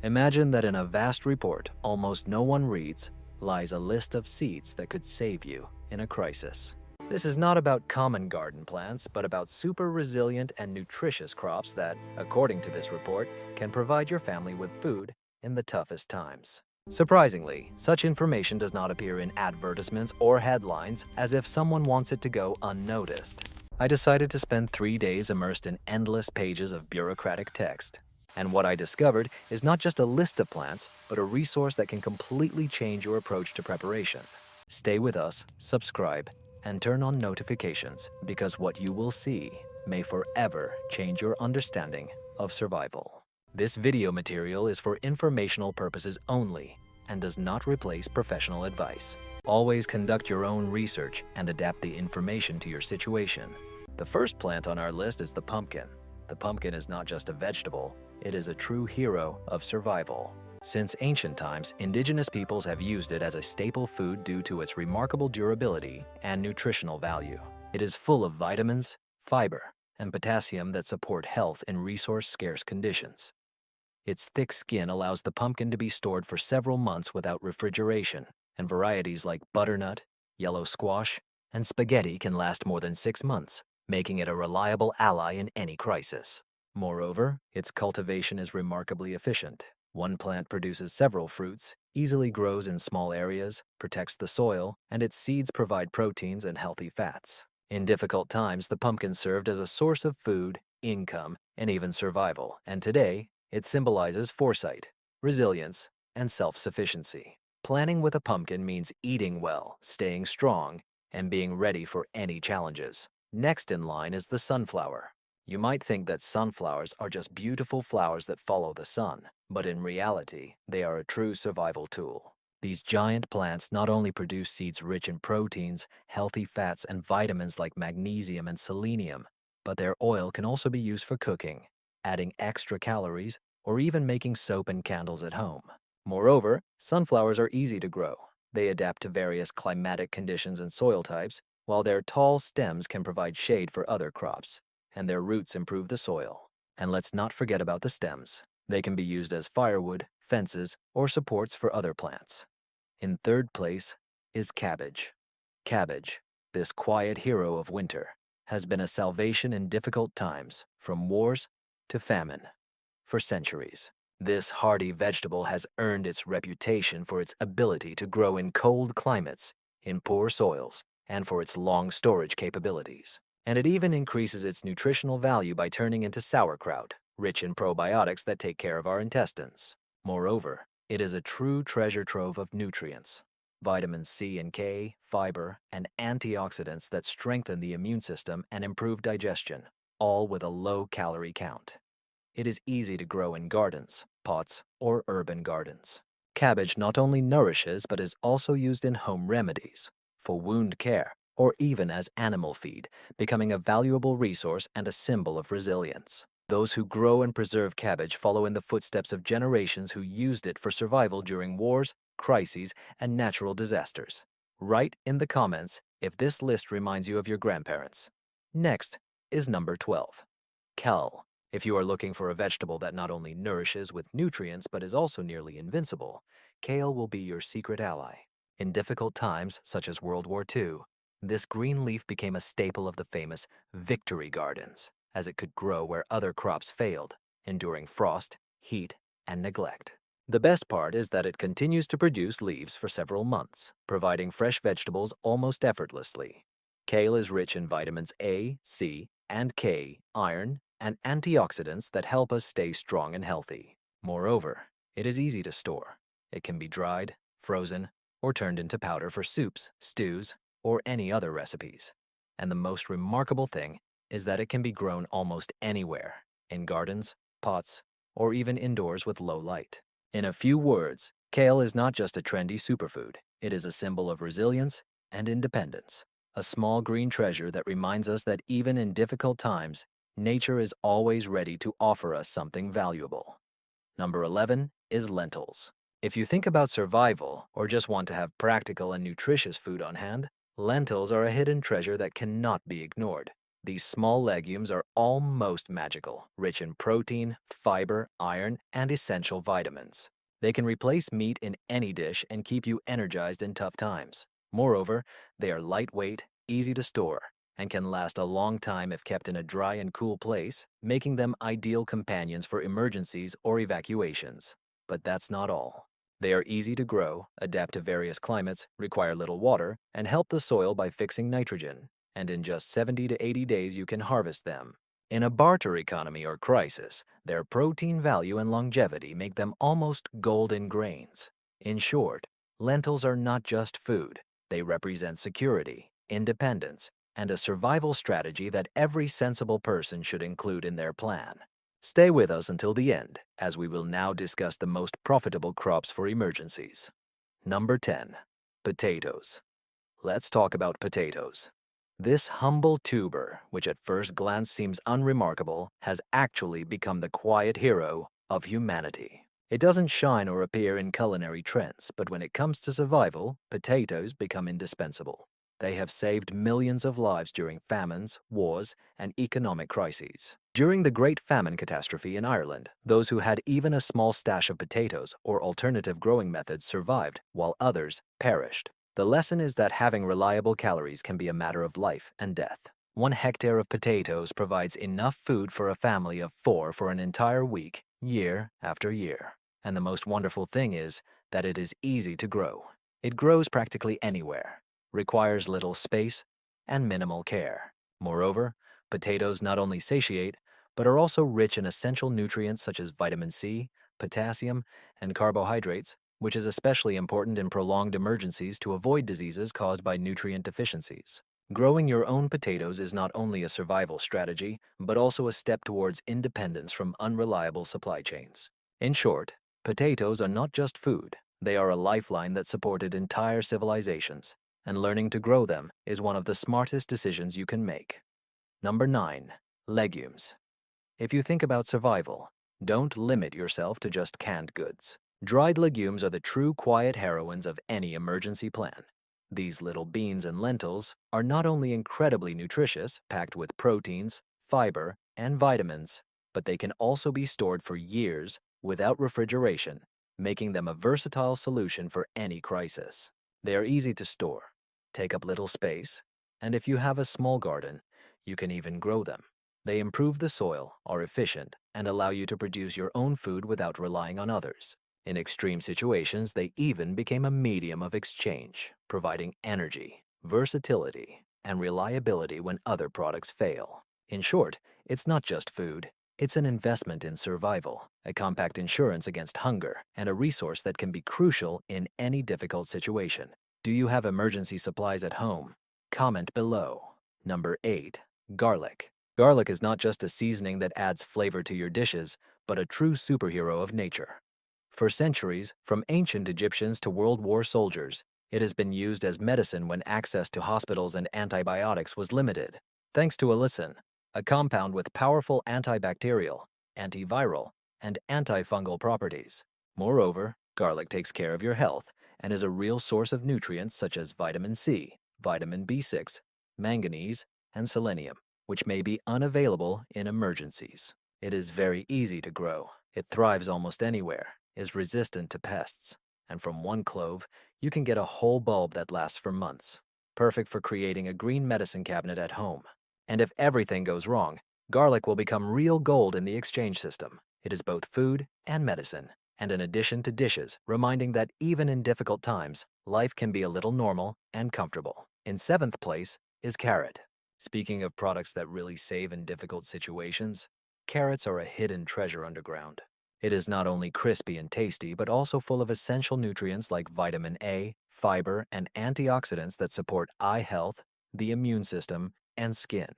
Imagine that in a vast report almost no one reads lies a list of seeds that could save you in a crisis. This is not about common garden plants, but about super resilient and nutritious crops that, according to this report, can provide your family with food in the toughest times. Surprisingly, such information does not appear in advertisements or headlines as if someone wants it to go unnoticed. I decided to spend 3 days immersed in endless pages of bureaucratic text. And what I discovered is not just a list of plants, but a resource that can completely change your approach to preparation. Stay with us, subscribe, and turn on notifications because what you will see may forever change your understanding of survival. This video material is for informational purposes only and does not replace professional advice. Always conduct your own research and adapt the information to your situation. The first plant on our list is the pumpkin. The pumpkin is not just a vegetable, it is a true hero of survival. Since ancient times, indigenous peoples have used it as a staple food due to its remarkable durability and nutritional value. It is full of vitamins, fiber, and potassium that support health in resource-scarce conditions. Its thick skin allows the pumpkin to be stored for several months without refrigeration, and varieties like butternut, yellow squash, and spaghetti can last more than 6 months, making it a reliable ally in any crisis. Moreover, its cultivation is remarkably efficient. One plant produces several fruits, easily grows in small areas, protects the soil, and its seeds provide proteins and healthy fats. In difficult times, the pumpkin served as a source of food, income, and even survival, and today, it symbolizes foresight, resilience, and self-sufficiency. Planning with a pumpkin means eating well, staying strong, and being ready for any challenges. Next in line is the sunflower. You might think that sunflowers are just beautiful flowers that follow the sun, but in reality, they are a true survival tool. These giant plants not only produce seeds rich in proteins, healthy fats, and vitamins like magnesium and selenium, but their oil can also be used for cooking, adding extra calories, or even making soap and candles at home. Moreover, sunflowers are easy to grow. They adapt to various climatic conditions and soil types, while their tall stems can provide shade for other crops, and their roots improve the soil. And let's not forget about the stems. They can be used as firewood, fences, or supports for other plants. In third place is cabbage. Cabbage, this quiet hero of winter, has been a salvation in difficult times, from wars to famine. For centuries, this hardy vegetable has earned its reputation for its ability to grow in cold climates, in poor soils, and for its long storage capabilities. And it even increases its nutritional value by turning into sauerkraut, rich in probiotics that take care of our intestines. Moreover, it is a true treasure trove of nutrients, vitamins C and K, fiber, and antioxidants that strengthen the immune system and improve digestion, all with a low calorie count. It is easy to grow in gardens, pots, or urban gardens. Cabbage not only nourishes but is also used in home remedies, for wound care, or even as animal feed, becoming a valuable resource and a symbol of resilience. Those who grow and preserve cabbage follow in the footsteps of generations who used it for survival during wars, crises, and natural disasters. Write in the comments if this list reminds you of your grandparents. Next is number 12, kale. If you are looking for a vegetable that not only nourishes with nutrients but is also nearly invincible, kale will be your secret ally. In difficult times, such as World War II, this green leaf became a staple of the famous victory gardens, as it could grow where other crops failed, enduring frost, heat, and neglect. The best part is that it continues to produce leaves for several months, providing fresh vegetables almost effortlessly. Kale is rich in vitamins A, C, and K, iron, and antioxidants that help us stay strong and healthy. Moreover, it is easy to store. It can be dried, frozen, or turned into powder for soups, stews, or any other recipes. And the most remarkable thing is that it can be grown almost anywhere, in gardens, pots, or even indoors with low light. In a few words, kale is not just a trendy superfood. It is a symbol of resilience and independence, a small green treasure that reminds us that even in difficult times, nature is always ready to offer us something valuable. Number 11 is lentils. If you think about survival or just want to have practical and nutritious food on hand, lentils are a hidden treasure that cannot be ignored. These small legumes are almost magical, rich in protein, fiber, iron, and essential vitamins. They can replace meat in any dish and keep you energized in tough times. Moreover, they are lightweight, easy to store, and can last a long time if kept in a dry and cool place, making them ideal companions for emergencies or evacuations. But that's not all. They are easy to grow, adapt to various climates, require little water, and help the soil by fixing nitrogen. And in just 70 to 80 days you can harvest them. In a barter economy or crisis, their protein value and longevity make them almost golden grains. In short, lentils are not just food. They represent security, independence, and a survival strategy that every sensible person should include in their plan. Stay with us until the end, as we will now discuss the most profitable crops for emergencies. Number 10. Potatoes. Let's talk about potatoes. This humble tuber, which at first glance seems unremarkable, has actually become the quiet hero of humanity. It doesn't shine or appear in culinary trends, but when it comes to survival, potatoes become indispensable. They have saved millions of lives during famines, wars, and economic crises. During the Great Famine catastrophe in Ireland, those who had even a small stash of potatoes or alternative growing methods survived, while others perished. The lesson is that having reliable calories can be a matter of life and death. 1 hectare of potatoes provides enough food for a family of 4 for an entire week, year after year. And the most wonderful thing is that it is easy to grow. It grows practically anywhere, requires little space, and minimal care. Moreover, potatoes not only satiate, but are also rich in essential nutrients such as vitamin C, potassium, and carbohydrates, which is especially important in prolonged emergencies to avoid diseases caused by nutrient deficiencies. Growing your own potatoes is not only a survival strategy, but also a step towards independence from unreliable supply chains. In short, potatoes are not just food. They are a lifeline that supported entire civilizations, and learning to grow them is one of the smartest decisions you can make. Number 9. Legumes. If you think about survival, don't limit yourself to just canned goods. Dried legumes are the true quiet heroines of any emergency plan. These little beans and lentils are not only incredibly nutritious, packed with proteins, fiber, and vitamins, but they can also be stored for years without refrigeration, making them a versatile solution for any crisis. They are easy to store, take up little space, and if you have a small garden, you can even grow them. They improve the soil, are efficient, and allow you to produce your own food without relying on others. In extreme situations, they even became a medium of exchange, providing energy, versatility, and reliability when other products fail. In short, it's not just food. It's an investment in survival, a compact insurance against hunger, and a resource that can be crucial in any difficult situation. Do you have emergency supplies at home? Comment below. Number 8. Garlic. Garlic is not just a seasoning that adds flavor to your dishes, but a true superhero of nature. For centuries, from ancient Egyptians to World War soldiers, it has been used as medicine when access to hospitals and antibiotics was limited. Thanks to allicin, a compound with powerful antibacterial, antiviral, and antifungal properties. Moreover, garlic takes care of your health and is a real source of nutrients such as vitamin C, vitamin B6, manganese, and selenium, which may be unavailable in emergencies. It is very easy to grow. It thrives almost anywhere, is resistant to pests, and from one clove, you can get a whole bulb that lasts for months. Perfect for creating a green medicine cabinet at home. And if everything goes wrong, garlic will become real gold in the exchange system. It is both food and medicine, and an addition to dishes, reminding that even in difficult times, life can be a little normal and comfortable. In 7th place is carrot. Speaking of products that really save in difficult situations, carrots are a hidden treasure underground. It is not only crispy and tasty, but also full of essential nutrients like vitamin A, fiber, and antioxidants that support eye health, the immune system, and skin.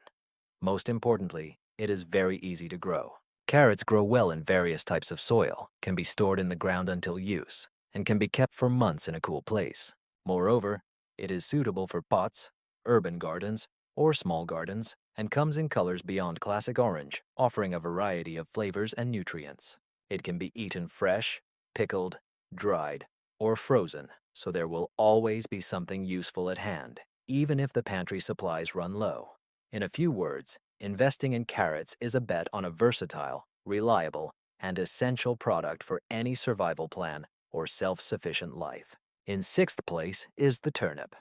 Most importantly, it is very easy to grow. Carrots grow well in various types of soil, can be stored in the ground until use, and can be kept for months in a cool place. Moreover, it is suitable for pots, urban gardens, or small gardens, and comes in colors beyond classic orange, offering a variety of flavors and nutrients. It can be eaten fresh, pickled, dried, or frozen, so there will always be something useful at hand, even if the pantry supplies run low. In a few words, investing in carrots is a bet on a versatile, reliable, and essential product for any survival plan or self-sufficient life. In sixth place is the turnip.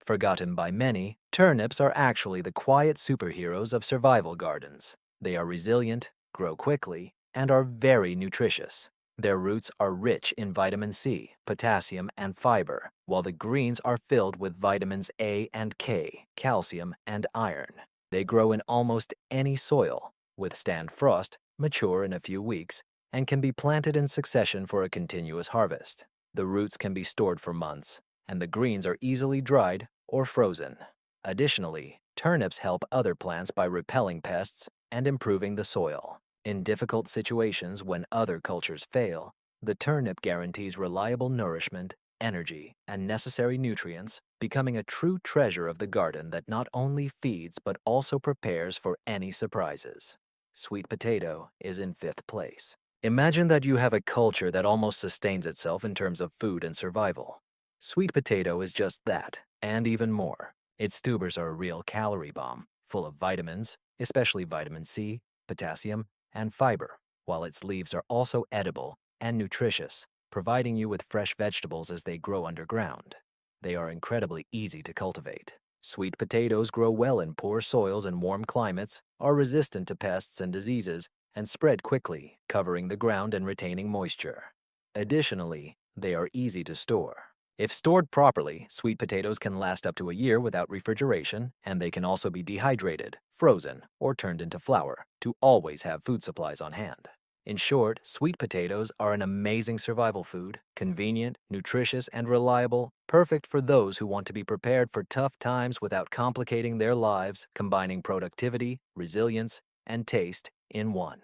Forgotten by many, turnips are actually the quiet superheroes of survival gardens. They are resilient, grow quickly, and are very nutritious. Their roots are rich in vitamin C, potassium, and fiber, while the greens are filled with vitamins A and K, calcium, and iron. They grow in almost any soil, withstand frost, mature in a few weeks, and can be planted in succession for a continuous harvest. The roots can be stored for months, and the greens are easily dried or frozen. Additionally, turnips help other plants by repelling pests and improving the soil. In difficult situations when other cultures fail, the turnip guarantees reliable nourishment, energy, and necessary nutrients, becoming a true treasure of the garden that not only feeds but also prepares for any surprises. Sweet potato is in fifth place. Imagine that you have a culture that almost sustains itself in terms of food and survival. Sweet potato is just that, and even more. Its tubers are a real calorie bomb, full of vitamins, especially vitamin C, potassium, and fiber, while its leaves are also edible and nutritious, providing you with fresh vegetables as they grow underground. They are incredibly easy to cultivate. Sweet potatoes grow well in poor soils and warm climates, are resistant to pests and diseases, and spread quickly, covering the ground and retaining moisture. Additionally, they are easy to store. If stored properly, sweet potatoes can last up to a year without refrigeration, and they can also be dehydrated, frozen, or turned into flour to always have food supplies on hand. In short, sweet potatoes are an amazing survival food, convenient, nutritious, and reliable, perfect for those who want to be prepared for tough times without complicating their lives, combining productivity, resilience, and taste in one.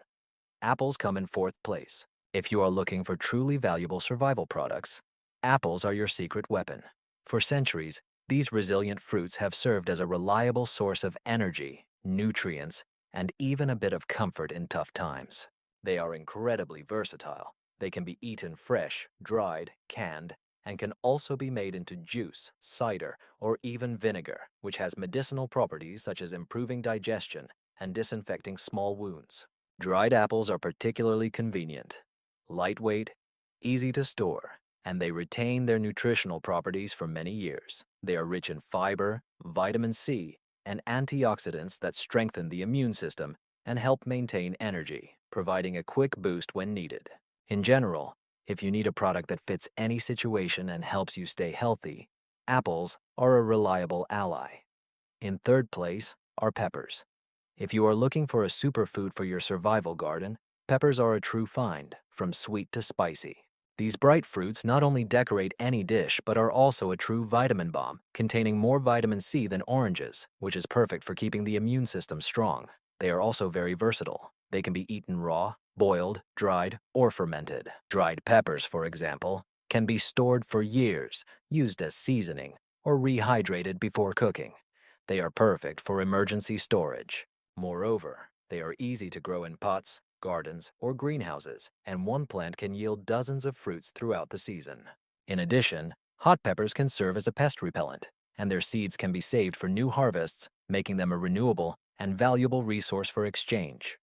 Apples come in fourth place. If you are looking for truly valuable survival products, apples are your secret weapon. For centuries, these resilient fruits have served as a reliable source of energy, nutrients, and even a bit of comfort in tough times. They are incredibly versatile. They can be eaten fresh, dried, canned, and can also be made into juice, cider, or even vinegar, which has medicinal properties such as improving digestion and disinfecting small wounds. Dried apples are particularly convenient, lightweight, easy to store, and they retain their nutritional properties for many years. They are rich in fiber, vitamin C, and antioxidants that strengthen the immune system and help maintain energy, providing a quick boost when needed. In general, if you need a product that fits any situation and helps you stay healthy, apples are a reliable ally. In third place are peppers. If you are looking for a superfood for your survival garden, peppers are a true find, from sweet to spicy. These bright fruits not only decorate any dish, but are also a true vitamin bomb, containing more vitamin C than oranges, which is perfect for keeping the immune system strong. They are also very versatile. They can be eaten raw, boiled, dried, or fermented. Dried peppers, for example, can be stored for years, used as seasoning, or rehydrated before cooking. They are perfect for emergency storage. Moreover, they are easy to grow in pots, gardens, or greenhouses, and one plant can yield dozens of fruits throughout the season. In addition, hot peppers can serve as a pest repellent, and their seeds can be saved for new harvests, making them a renewable and valuable resource for exchange.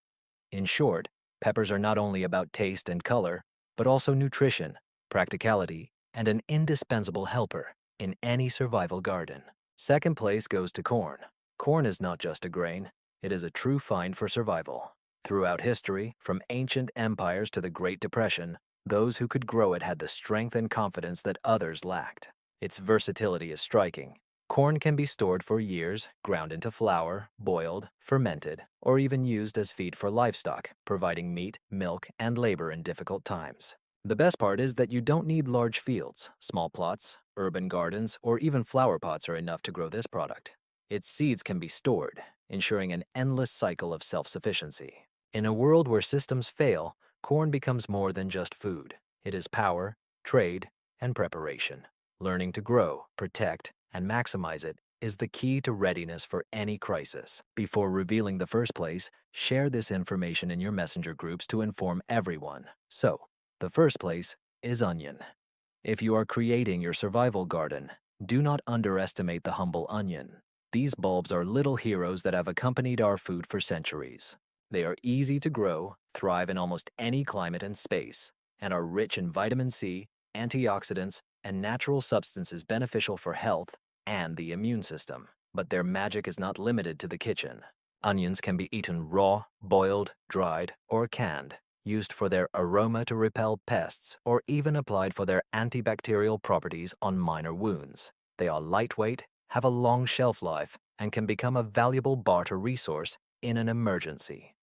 In short, peppers are not only about taste and color, but also nutrition, practicality, and an indispensable helper in any survival garden. Second place goes to corn. Corn is not just a grain, it is a true find for survival. Throughout history, from ancient empires to the Great Depression, those who could grow it had the strength and confidence that others lacked. Its versatility is striking. Corn can be stored for years, ground into flour, boiled, fermented, or even used as feed for livestock, providing meat, milk, and labor in difficult times. The best part is that you don't need large fields. Small plots, urban gardens, or even flower pots are enough to grow this product. Its seeds can be stored, ensuring an endless cycle of self-sufficiency. In a world where systems fail, corn becomes more than just food. It is power, trade, and preparation. Learning to grow, protect, and maximize it is the key to readiness for any crisis. Before revealing the first place, share this information in your messenger groups to inform everyone. So, the first place is onion. If you are creating your survival garden, do not underestimate the humble onion. These bulbs are little heroes that have accompanied our food for centuries. They are easy to grow, thrive in almost any climate and space, and are rich in vitamin C, antioxidants, and natural substances beneficial for health and the immune system. But their magic is not limited to the kitchen. Onions can be eaten raw, boiled, dried, or canned, used for their aroma to repel pests, or even applied for their antibacterial properties on minor wounds. They are lightweight, have a long shelf life, and can become a valuable barter resource in an emergency.